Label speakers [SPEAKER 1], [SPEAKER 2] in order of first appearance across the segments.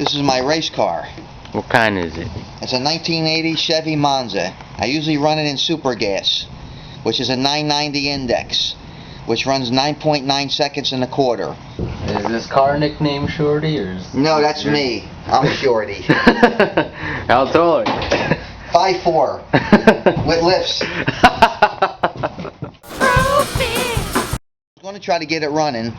[SPEAKER 1] This is my race car.
[SPEAKER 2] What kind is it?
[SPEAKER 1] It's a 1980 Chevy Monza. I usually run it in super gas, which is a 990 index, which runs 9.9 seconds in a quarter.
[SPEAKER 2] Is this car nicknamed Shorty or?
[SPEAKER 1] No, that's me. I'm Shorty.
[SPEAKER 2] How tall are you?
[SPEAKER 1] 5'4", with lifts. I'm going to try to get it running,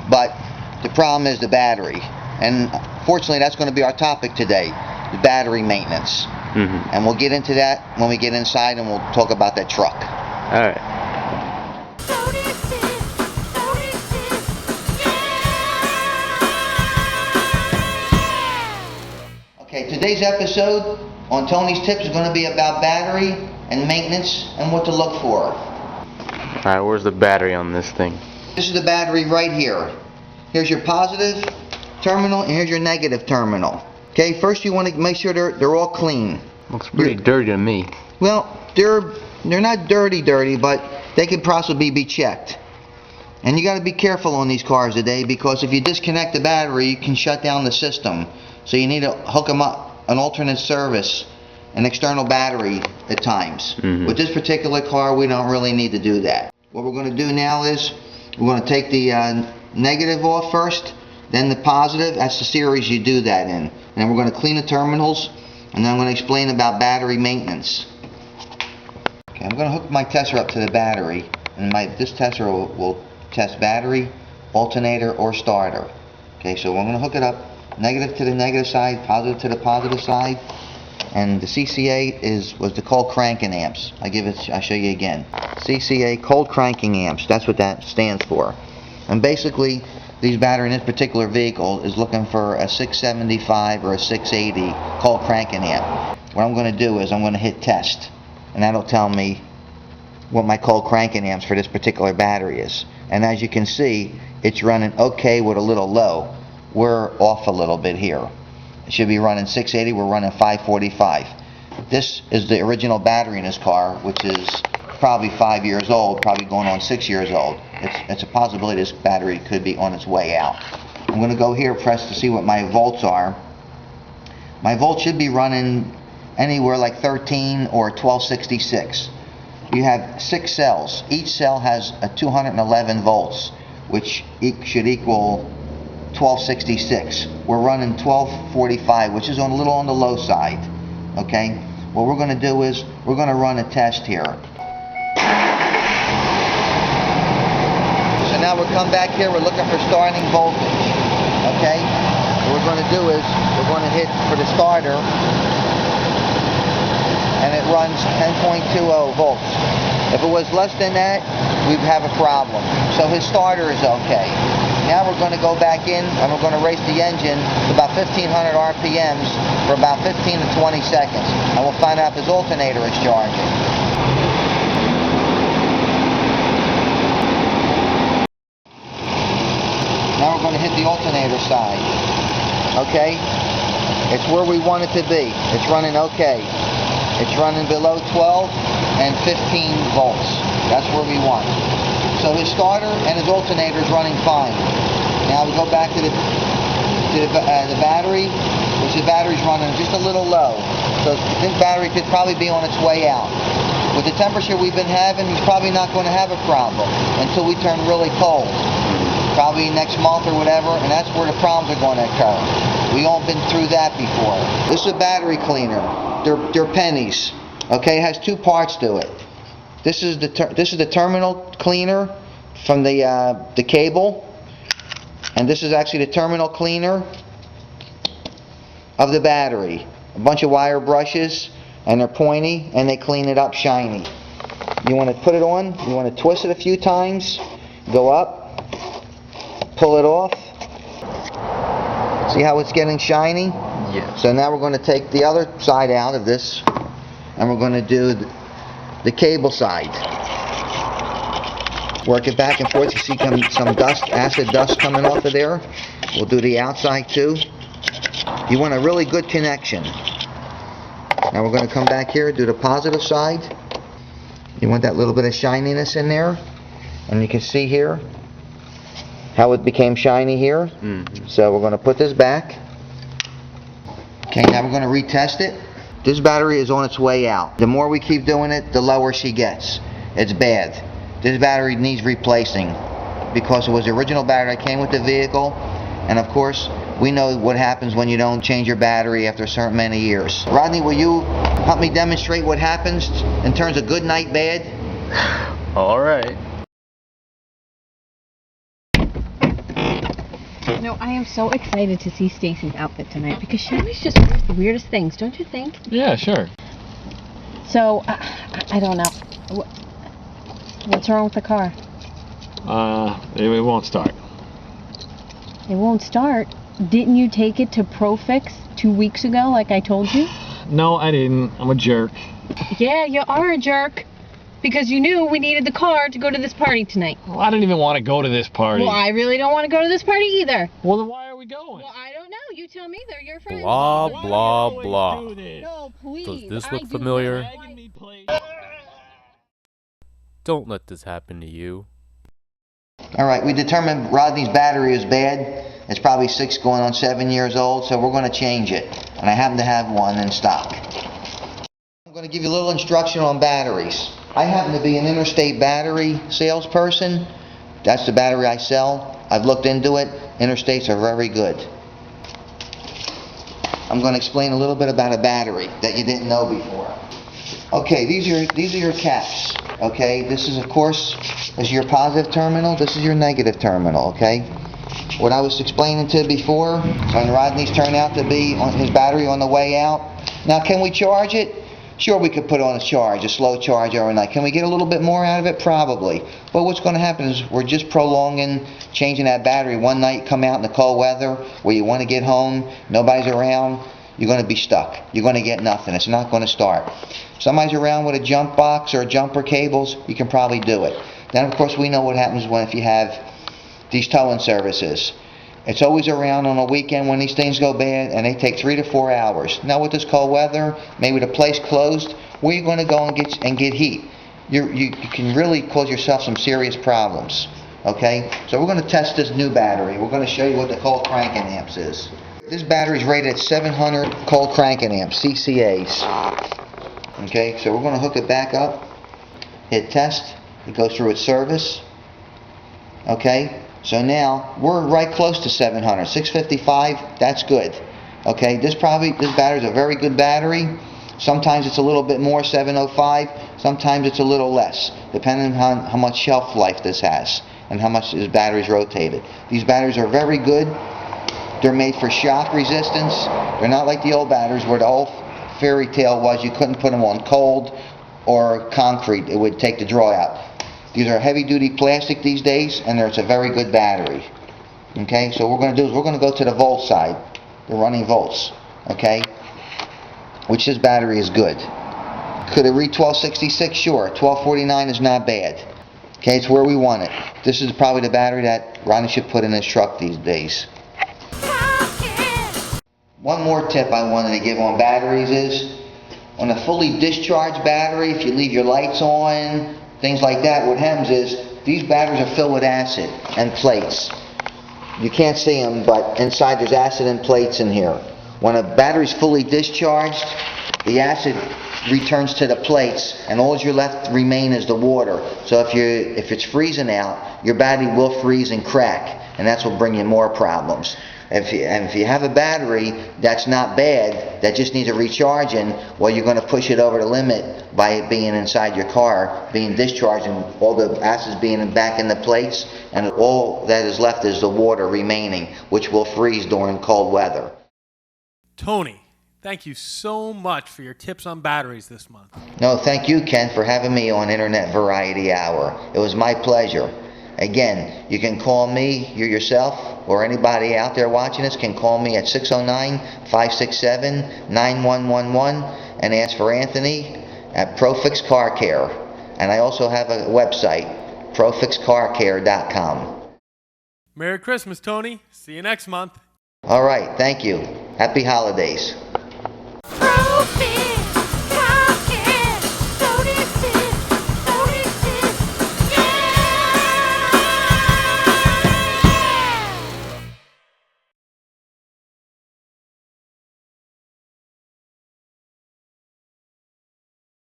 [SPEAKER 1] but the problem is the battery. And fortunately, that's going to be our topic today, the battery maintenance. And we'll get into that when we get inside, and we'll talk about that truck.
[SPEAKER 2] All right.
[SPEAKER 1] Okay, today's episode on Tony's Tips is going to be about battery and maintenance and what to look for.
[SPEAKER 2] All right, where's the battery on this thing?
[SPEAKER 1] This is the battery right here. Here's your positive terminal, and here's your negative terminal. Okay, first you want to make sure they're all clean.
[SPEAKER 2] Looks pretty dirty to me.
[SPEAKER 1] Well, they're not dirty, but they could possibly be checked. And you got to be careful on these cars today, because if you disconnect the battery, you can shut down the system. So you need to hook them up, an alternate service, an external battery at times. With this particular car, we don't really need to do that. What we're going to do now is we're going to take the negative off first, then the positive. That's the series you do that in. And then we're going to clean the terminals, and then I'm going to explain about battery maintenance. Okay, I'm going to hook my tester up to the battery, and this tester will test battery, alternator, or starter. Okay, so I'm going to hook it up, negative to the negative side, positive to the positive side, and the CCA was the cold cranking amps. I'll show you again. CCA, cold cranking amps. That's what that stands for. And basically, these battery in this particular vehicle is looking for a 675 or a 680 cold cranking amp. What I'm going to do is I'm going to hit test, and that'll tell me what my cold cranking amps for this particular battery is. And as you can see, it's running okay with a little low. We're off a little bit here. It should be running 680, we're running 545. This is the original battery in this car, which is probably 5 years old, probably going on 6 years old. It's a possibility this battery could be on its way out. I'm going to go here, press to see what my volts are. My volts should be running anywhere like 13 or 1266. You have 6 cells. Each cell has a 211 volts, which should equal 1266. We're running 1245, which is a little on the low side. Okay? What we're going to do is we're going to run a test here. So now we'll come back here, we're looking for starting voltage. Okay? What we're going to do is we're going to hit for the starter, and it runs 10.20 volts. If it was less than that, we'd have a problem. So his starter is okay. Now we're going to go back in, and we're going to race the engine to about 1500 RPMs for about 15 to 20 seconds. And we'll find out if his alternator is charging. Now we're going to hit the alternator side. Okay? It's where we want it to be. It's running okay. It's running below 12 and 15 volts. That's where we want it. So his starter and his alternator is running fine. Now we go back to the battery, which the battery's running just a little low. So this battery could probably be on its way out. With the temperature we've been having, he's probably not going to have a problem until we turn really cold. Probably next month or whatever, and that's where the problems are going to occur. We've all been through that before. This is a battery cleaner. They're pennies. Okay, it has 2 parts to it. This is the terminal cleaner from the cable, and this is actually the terminal cleaner of the battery. A bunch of wire brushes, and they're pointy, and they clean it up shiny. You want to put it on, you want to twist it a few times, go up, pull it off. See how it's getting shiny?
[SPEAKER 2] Yeah.
[SPEAKER 1] So now we're going to take the other side out of this, and we're going to do the cable side. Work it back and forth. You see some dust, acid dust coming off of there. We'll do the outside too. You want a really good connection. Now we're going to come back here, do the positive side. You want that little bit of shininess in there. And you can see here how it became shiny here. So we're going to put this back. Okay, now we're going to retest it. This battery is on its way out. The more we keep doing it, the lower she gets. It's bad. This battery needs replacing because it was the original battery that came with the vehicle, and of course we know what happens when you don't change your battery after a certain many years. Rodney, will you help me demonstrate what happens in terms of good night bad?
[SPEAKER 2] Alright.
[SPEAKER 3] You know, I am so excited to see Stacy's outfit tonight because she always just wears the weirdest things, don't you think?
[SPEAKER 4] Yeah, sure.
[SPEAKER 3] So, I don't know. What's wrong with the car?
[SPEAKER 4] It won't start.
[SPEAKER 3] It won't start. Didn't you take it to Profix 2 weeks ago like I told you?
[SPEAKER 4] No, I didn't. I'm a jerk.
[SPEAKER 3] Yeah, you are a jerk. Because you knew we needed the car to go to this party tonight.
[SPEAKER 4] Well, I didn't even want to go to this party.
[SPEAKER 3] Well, I really don't want to go to this party either.
[SPEAKER 4] Well, then why are we going?
[SPEAKER 3] Well, I don't know. You tell me. They're your friends.
[SPEAKER 5] Blah,
[SPEAKER 4] Why
[SPEAKER 5] blah,
[SPEAKER 4] do you
[SPEAKER 5] blah.
[SPEAKER 4] always do this?
[SPEAKER 3] No, please.
[SPEAKER 5] Does this
[SPEAKER 3] I
[SPEAKER 5] look
[SPEAKER 3] do
[SPEAKER 5] familiar?
[SPEAKER 3] not
[SPEAKER 4] Dragging me, please.
[SPEAKER 5] Don't let this happen to you.
[SPEAKER 1] Alright, we determined Rodney's battery is bad. It's probably 6 going on 7 years old, so we're going to change it. And I happen to have one in stock. I'm going to give you a little instruction on batteries. I happen to be an Interstate battery salesperson. That's the battery I sell. I've looked into it. Interstates are very good. I'm going to explain a little bit about a battery that you didn't know before. Okay, these are your caps. Okay, this is, of course, is your positive terminal. This is your negative terminal. Okay, what I was explaining to you before, when Rodney's turned out to be on his battery on the way out. Now, can we charge it? Sure, we could put on a charge, a slow charge overnight. Can we get a little bit more out of it? Probably. But what's going to happen is we're just prolonging changing that battery. One night, come out in the cold weather where you want to get home, nobody's around, you're going to be stuck. You're going to get nothing. It's not going to start. If somebody's around with a jump box or jumper cables, you can probably do it. Then, of course, we know what happens if you have these towing services. It's always around on a weekend when these things go bad, and they take 3 to 4 hours. Now with this cold weather, maybe the place closed, where are you going to go and get heat? You can really cause yourself some serious problems. Okay? So we're going to test this new battery. We're going to show you what the cold cranking amps is. This battery is rated at 700 cold cranking amps, CCAs. Okay? So we're going to hook it back up, hit test, it goes through its service. Okay? So now, we're right close to 700, 655, that's good. Okay, this battery is a very good battery. Sometimes it's a little bit more, 705, sometimes it's a little less, depending on how much shelf life this has and how much this battery's rotated. These batteries are very good. They're made for shock resistance. They're not like the old batteries where the old fairy tale was you couldn't put them on cold or concrete, it would take the draw out. These are heavy-duty plastic these days, and it's a very good battery. Okay, so what we're going to do is we're going to go to the volt side, the running volts. Okay, which this battery is good. Could it read 1266? Sure. 1249 is not bad. Okay, it's where we want it. This is probably the battery that Ronnie should put in his truck these days. One more tip I wanted to give on batteries is, on a fully discharged battery, if you leave your lights on, things like that, what happens is these batteries are filled with acid and plates. You can't see them, but inside there's acid and plates in here. When a battery's fully discharged, the acid returns to the plates, and all you're left remain is the water. So if it's freezing out, your battery will freeze and crack, and that's what brings you more problems. If you have a battery that's not bad, that just needs a recharging, well, you're going to push it over the limit by it being inside your car, being discharged, and all the acids being back in the plates, and all that is left is the water remaining, which will freeze during cold weather.
[SPEAKER 6] Tony, thank you so much for your tips on batteries this month.
[SPEAKER 1] No, thank you, Ken, for having me on Internet Variety Hour. It was my pleasure. Again, you can call me, you yourself, or anybody out there watching this can call me at 609-567-9111 and ask for Anthony at Profix Car Care. And I also have a website, profixcarcare.com.
[SPEAKER 6] Merry Christmas, Tony. See you next month.
[SPEAKER 1] All right, thank you. Happy holidays.
[SPEAKER 7] Profix.